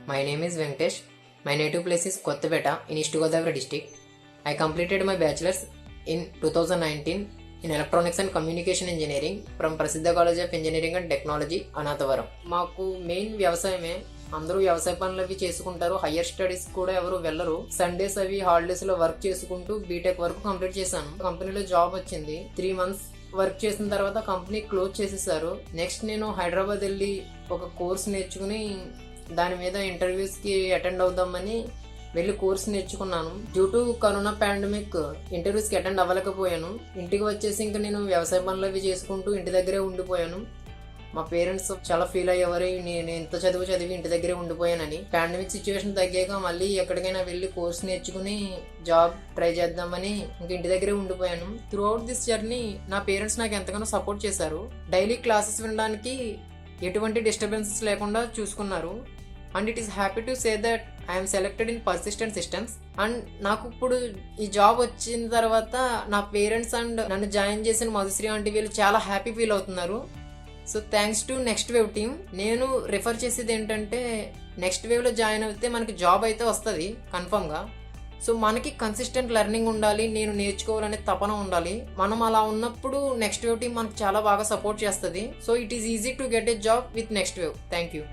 My name is Venkatesh. My native place is Kottapeta in East Godavari district. I completed my bachelor's in 2019 in Electronics and Communication Engineering from Prasiddha College of Engineering and Technology, Anatavaram. మాకు main వ్యవసాయమే. అందరూ వ్యవసాయ పనులు అవి చేసుకుంటారు. Higher studies కూడా ఎవరు వెళ్ళరు. సండేస్ అవి హాలిడేస్ లో వర్క్ చేసుకుంటూ బీటెక్ వరకు కంప్లీట్ చేశాను. కంపెనీలో జాబ్ వచ్చింది. 3 months వర్క్ చేసిన తర్వాత కంపెనీ క్లోజ్ చేసేసారు. నెక్స్ట్ నేను హైదరాబాద్ వెళ్ళి ఒక కోర్స్ నేర్చుకుని దాని మీద ఇంటర్వ్యూస్కి అటెండ్ అవుదామని వెళ్ళి కోర్స్ నేర్చుకున్నాను. డ్యూ టు కరోనా పాండమిక్ ఇంటర్వ్యూస్కి అటెండ్ అవ్వలేకపోయాను. ఇంటికి వచ్చేసి ఇంకా నేను వ్యవసాయ పనులు అవి చేసుకుంటూ ఇంటి దగ్గరే ఉండిపోయాను. మా పేరెంట్స్ చాలా ఫీల్ అయ్యేవారు, నేను ఎంత చదివి ఇంటి దగ్గరే ఉండిపోయానని. పాండమిక్ సిచ్యువేషన్ తగ్గాక మళ్ళీ ఎక్కడికైనా వెళ్ళి కోర్స్ నేర్చుకుని జాబ్ ట్రై చేద్దామని ఇంక ఇంటి దగ్గరే ఉండిపోయాను. త్రూ అవుట్ దిస్ జర్నీ నా పేరెంట్స్ నాకు ఎంతగానో సపోర్ట్ చేశారు. డైలీ క్లాసెస్ వినడానికి ఎటువంటి డిస్టర్బెన్సెస్ లేకుండా చూసుకున్నారు. And it is happy to say that I'm selected in persistent systems. And నాకు ఇప్పుడు ఈ జాబ్ వచ్చిన తర్వాత నా పేరెంట్స్ అండ్ నన్ను జాయిన్ చేసిన మధుశ్రీ ఆంటీ వీళ్ళు చాలా హ్యాపీ ఫీల్ అవుతున్నారు. So thanks to next wave team. నేను రిఫర్ చేసేది ఏంటంటే నెక్స్ట్ వేవ్లో జాయిన్ అయితే మనకి జాబ్ అయితే వస్తుంది కన్ఫర్మ్గా. సో మనకి కన్సిస్టెంట్ లెర్నింగ్ ఉండాలి, నేను నేర్చుకోవాలనే తపన ఉండాలి. మనం అలా ఉన్నప్పుడు నెక్స్ట్ వేవ్ టీం మనకు చాలా బాగా సపోర్ట్ చేస్తుంది. So it is easy to get a job with next wave. Thank you.